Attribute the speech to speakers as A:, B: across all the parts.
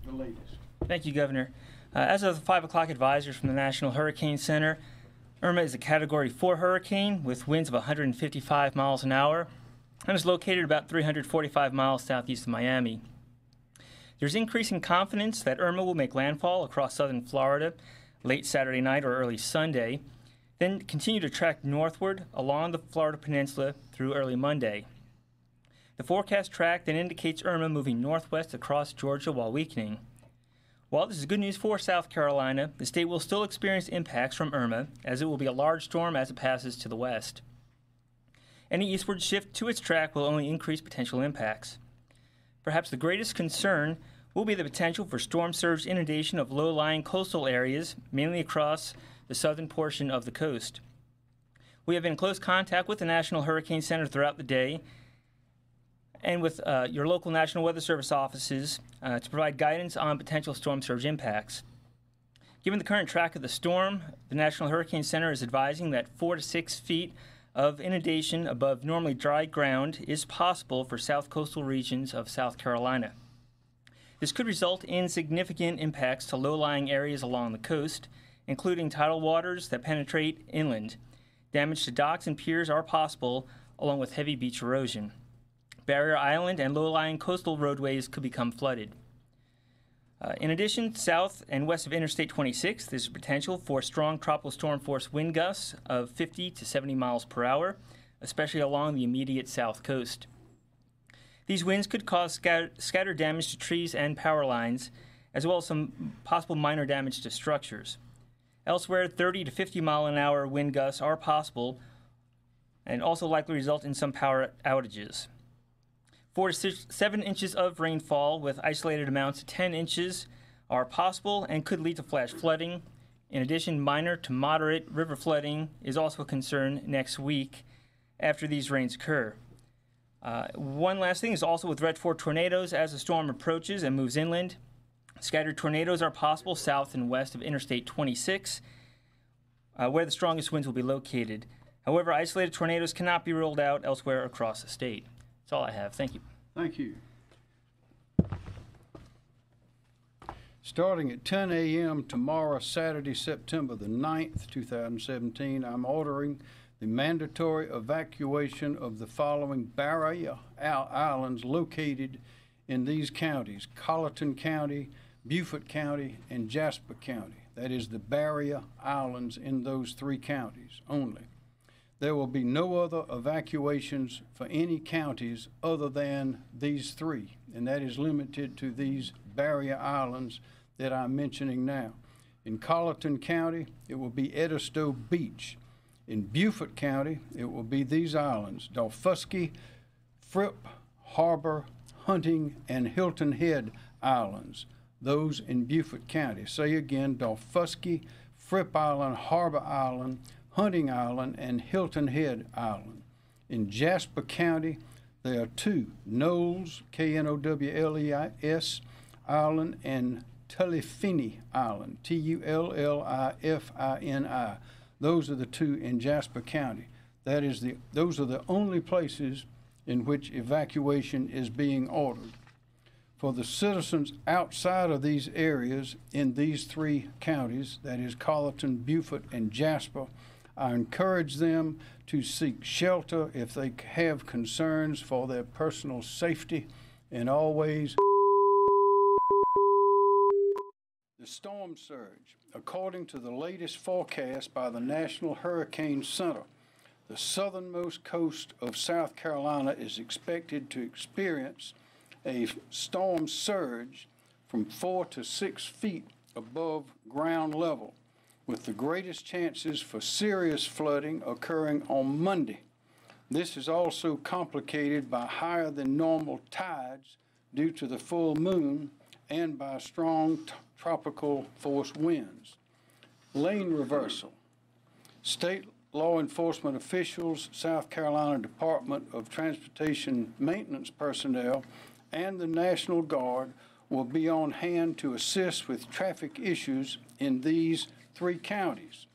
A: the latest.
B: Thank you, Governor. As of the 5 o'clock advisors from the National Hurricane Center, Irma is a Category 4 hurricane with winds of 155 miles an hour and is located about 345 miles southeast of Miami. There's increasing confidence that Irma will make landfall across southern Florida late Saturday night or early Sunday, then continue to track northward along the Florida Peninsula through early Monday. The forecast track then indicates Irma moving northwest across Georgia while weakening. While this is good news for South Carolina, the state will still experience impacts from Irma, as it will be a large storm as it passes to the west. Any eastward shift to its track will only increase potential impacts. Perhaps the greatest concern will be the potential for storm surge inundation of low-lying coastal areas, mainly across the southern portion of the coast. We have been in close contact with the National Hurricane Center throughout the day and with your local National Weather Service offices to provide guidance on potential storm surge impacts. Given the current track of the storm, the National Hurricane Center is advising that 4 to 6 feet of inundation above normally dry ground is possible for south coastal regions of South Carolina. This could result in significant impacts to low-lying areas along the coast, including tidal waters that penetrate inland. Damage to docks and piers are possible, along with heavy beach erosion. Barrier Island and low-lying coastal roadways could become flooded. In addition, south and west of Interstate 26, there's potential for strong tropical storm force wind gusts of 50 to 70 miles per hour, especially along the immediate south coast. These winds could cause scattered damage to trees and power lines, as well as some possible minor damage to structures. Elsewhere, 30 to 50 mile an hour wind gusts are possible and also likely result in some power outages. 4 to 7 inches of rainfall with isolated amounts of 10 inches are possible and could lead to flash flooding. In addition, minor to moderate river flooding is also a concern next week after these rains occur. One last thing is also with threat for tornadoes as the storm approaches and moves inland. Scattered tornadoes are possible south and west of Interstate 26, where the strongest winds will be located. However, isolated tornadoes cannot be ruled out elsewhere across the state. That's all I have. Thank you.
A: Thank you. Starting at 10 a.m. tomorrow, Saturday, September the 9th, 2017, I'm ordering the mandatory evacuation of the following barrier islands located in these counties: Colleton County, Beaufort County, and Jasper County. That is the barrier islands in those 3 counties only. There will be no other evacuations for any counties other than these 3, and that is limited to these barrier islands that I'm mentioning now. In Colleton County, it will be Edisto Beach. In Beaufort County, it will be these islands: Dolfusky, Fripp, Harbor, Hunting, and Hilton Head Islands. Those in Beaufort County. Say again: Dolfusky, Fripp Island, Harbor Island, Hunting Island, and Hilton Head Island. In Jasper County, there are 2: Knowles, Knowles Island, and Tullifini Island, Tullifini. Those are the 2 in Jasper County. Those are the only places in which evacuation is being ordered. For the citizens outside of these areas in these 3 counties, that is Colleton, Beaufort, and Jasper, I encourage them to seek shelter if they have concerns for their personal safety, and always the storm surge. According to the latest forecast by the National Hurricane Center, the southernmost coast of South Carolina is expected to experience a storm surge from 4 to 6 feet above ground level, with the greatest chances for serious flooding occurring on Monday. This is also complicated by higher than normal tides due to the full moon and by strong tropical force winds. Lane reversal. State law enforcement officials, South Carolina Department of Transportation maintenance personnel, and the National Guard will be on hand to assist with traffic issues in these 3 counties.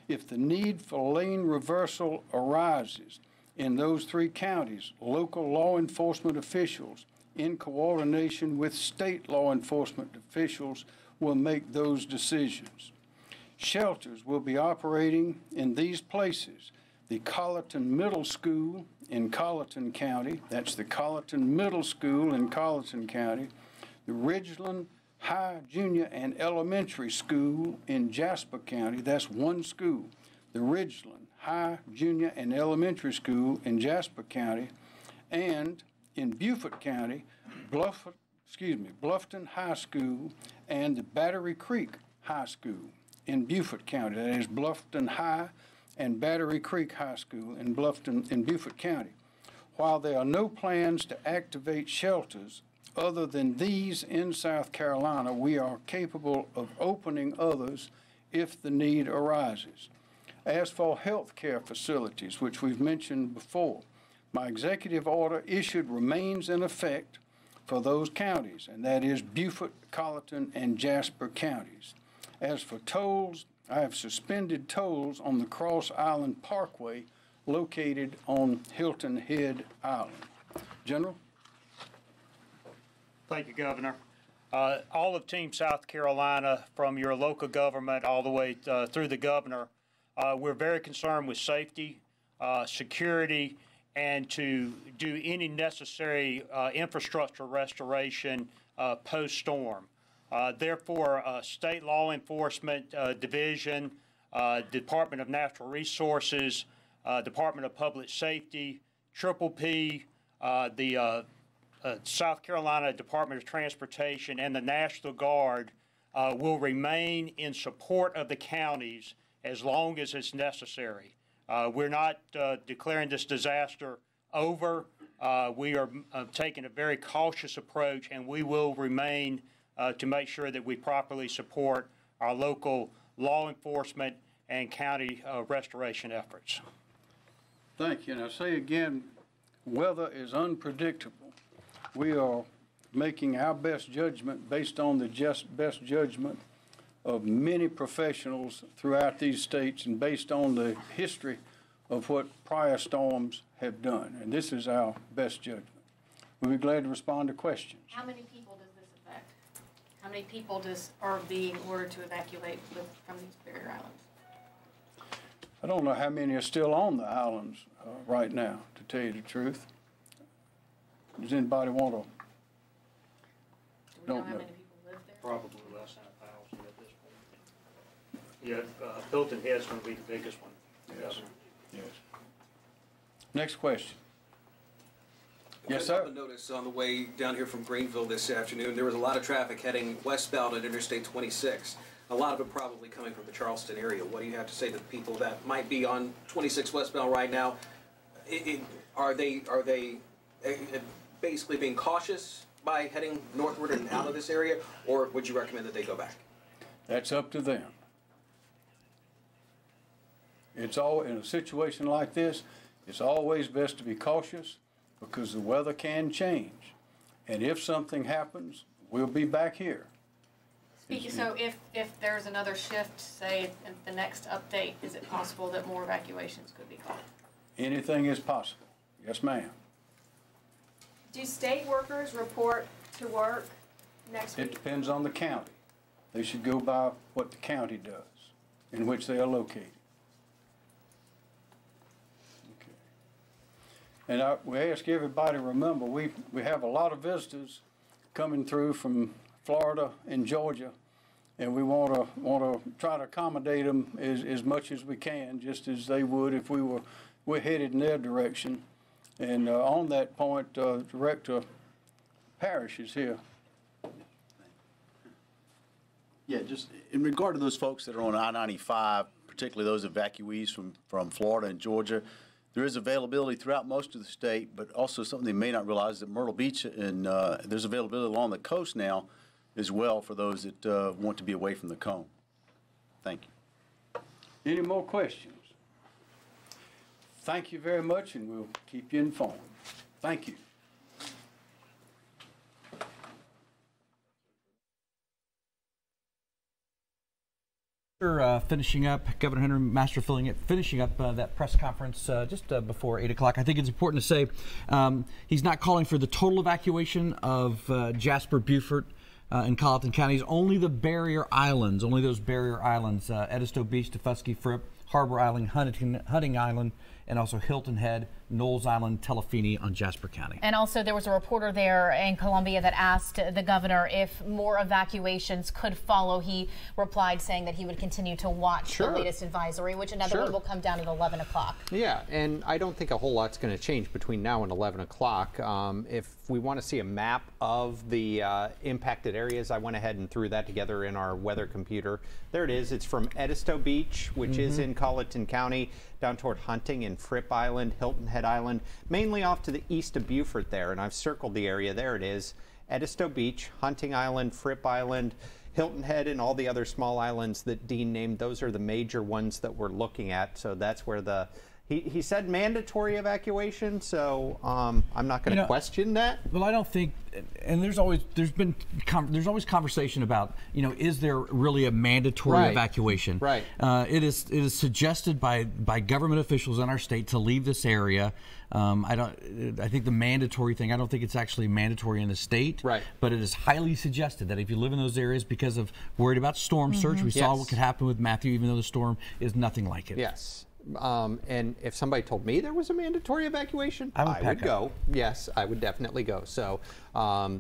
A: If the need for lane reversal arises in those 3 counties, local law enforcement officials in coordination with state law enforcement officials, will make those decisions. Shelters will be operating in these places: the Colleton Middle School in Colleton County, that's the Colleton Middle School in Colleton County, the Ridgeland High Junior and Elementary School in Jasper County, that's one school, the Ridgeland High Junior and Elementary School in Jasper County, and in Beaufort County, Bluffton High School and the Battery Creek High School in Beaufort County. That is Bluffton High and Battery Creek High School in Beaufort County. While there are no plans to activate shelters other than these in South Carolina, we are capable of opening others if the need arises. As for health care facilities, which we've mentioned before, my executive order issued remains in effect for those counties, and that is Beaufort, Colleton, and Jasper counties. As for tolls, I have suspended tolls on the Cross Island Parkway located on Hilton Head Island. General?
C: Thank you, Governor. All of Team South Carolina, from your local government all the way through the governor, we're very concerned with safety, security, and to do any necessary infrastructure restoration post-storm. Therefore, State Law Enforcement Division, Department of Natural Resources, Department of Public Safety, Triple P, the South Carolina Department of Transportation, and the National Guard will remain in support of the counties as long as it's necessary. We're not declaring this disaster over. We are taking a very cautious approach, and we will remain to make sure that we properly support our local law enforcement and county restoration efforts.
A: Thank you. And I say again, weather is unpredictable. We are making our best judgment based on the best judgment of many professionals throughout these states and based on the history of what prior storms have done. And this is our best judgment. We'll be glad to respond to questions.
D: How many people does this affect? How many people are being ordered to evacuate from these barrier islands?
A: I don't know how many are still on the islands right now, to tell you the truth. Does anybody want to?
D: Do we know how many people live there?
C: Probably less than 1,000 at this point. Yeah, Hilton Head's going to be the biggest one.
A: Yes. Yes. Next question. Yes, sir.
E: I noticed on the way down here from Greenville this afternoon, there was a lot of traffic heading westbound at Interstate 26. A lot of it probably coming from the Charleston area. What do you have to say to the people that might be on 26 westbound right now? Are they basically being cautious by heading northward and out of this area, or would you recommend that they go back?
A: That's up to them. It's all in a situation like this, it's always best to be cautious because the weather can change. And if something happens, we'll be back here.
D: So if there's another shift, say in the next update, is it possible that more evacuations could be called?
A: Anything is possible. Yes, ma'am.
F: Do state workers report to work next week?
A: It depends on the county. They should go by what the county does in which they are located. Okay. And we ask everybody to remember, we have a lot of visitors coming through from Florida and Georgia, and we want to try to accommodate them as much as we can, just as they would if we're headed in their direction. And on that point, Director Parrish is here.
G: Yeah, just in regard to those folks that are on I-95, particularly those evacuees from Florida and Georgia, there is availability throughout most of the state, but also something they may not realize that Myrtle Beach and there's availability along the coast now as well for those that want to be away from the cone. Thank you.
A: Any more questions? Thank you very much, and we'll keep you informed. Thank you.
H: Finishing up, Governor Henry Master finishing up that press conference just before 8 o'clock. I think it's important to say he's not calling for the total evacuation of Jasper, Beaufort, and Colleton counties. Only the barrier islands, Edisto Beach, Tefusky, Fripp, Harbor Island, Hunting Island, and also Hilton Head, Knowles Island, Telefini on Jasper County.
I: And also there was a reporter there in Columbia that asked the governor if more evacuations could follow. He replied saying that he would continue to watch the latest advisory, which another one will come down at 11 o'clock.
J: Yeah, and I don't think a whole lot's going to change between now and 11 o'clock. If we want to see a map of the impacted areas, I went ahead and threw that together in our weather computer. There it is. It's from Edisto Beach, which is in Colleton County, down toward Hunting and Fripp Island, Hilton Head Island, mainly off to the east of Beaufort there, and I've circled the area. There it is. Edisto Beach, Hunting Island, Fripp Island, Hilton Head, and all the other small islands that Dean named. Those are the major ones that we're looking at, so that's where the... He said mandatory evacuation, so I'm not going to question that.
H: Well, I don't think, and there's always conversation about, is there really a mandatory evacuation?
J: Right.
H: It is suggested by government officials in our state to leave this area. I think the mandatory thing, I don't think it's actually mandatory in the state.
J: Right.
H: But it is highly suggested that if you live in those areas because of worried about storm surge, we saw what could happen with Matthew, even though the storm is nothing like it.
J: Yes. And if somebody told me there was a mandatory evacuation, I would go. Yes, I would definitely go. So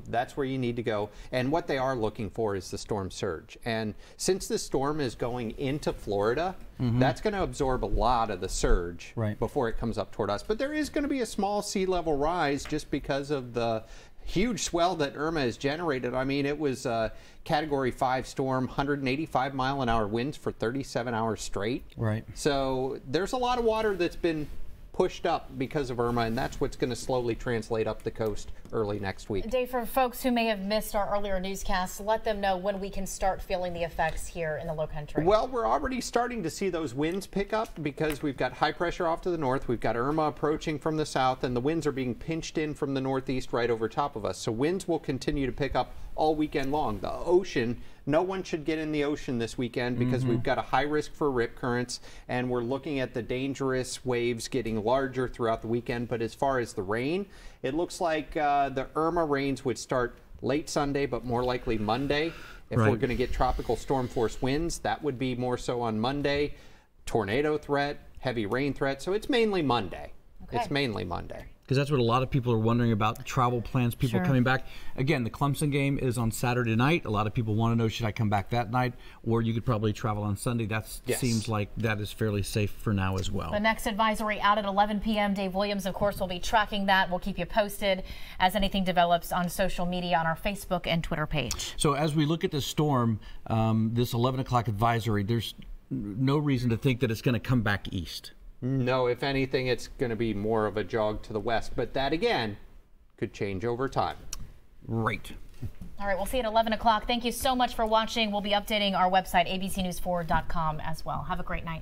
J: that's where you need to go. And what they are looking for is the storm surge. And since this storm is going into Florida, that's going to absorb a lot of the surge before it comes up toward us. But there is going to be a small sea level rise just because of the huge swell that Irma has generated. I mean, it was a Category 5 storm, 185-mile-an-hour winds for 37 hours straight.
H: Right.
J: So there's a lot of water that's been pushed up because of Irma, and that's what's going to slowly translate up the coast early next week.
I: Dave, for folks who may have missed our earlier newscasts, let them know when we can start feeling the effects here in the Low Country.
J: Well, we're already starting to see those winds pick up because we've got high pressure off to the north, we've got Irma approaching from the south, and the winds are being pinched in from the northeast right over top of us. So winds will continue to pick up all weekend long. The ocean, no one should get in the ocean this weekend because we've got a high risk for rip currents, and we're looking at the dangerous waves getting larger throughout the weekend. But as far as the rain, it looks like the Irma rains would start late Sunday, but more likely Monday. If we're going to get tropical storm force winds, that would be more so on Monday. Tornado threat, heavy rain threat. So it's mainly Monday. It's mainly Monday.
H: Because that's what a lot of people are wondering about, travel plans, people coming back. Again, the Clemson game is on Saturday night. A lot of people want to know, should I come back that night? Or you could probably travel on Sunday. That seems like that is fairly safe for now as well.
I: The next advisory out at 11 p.m. Dave Williams, of course, will be tracking that. We'll keep you posted as anything develops on social media on our Facebook and Twitter page.
H: So as we look at the storm, this 11 o'clock advisory, there's no reason to think that it's going to come back east.
J: No, if anything, it's going to be more of a jog to the west. But that, again, could change over time.
H: Right.
I: All right, we'll see you at 11 o'clock. Thank you so much for watching. We'll be updating our website, abcnews4.com as well. Have a great night.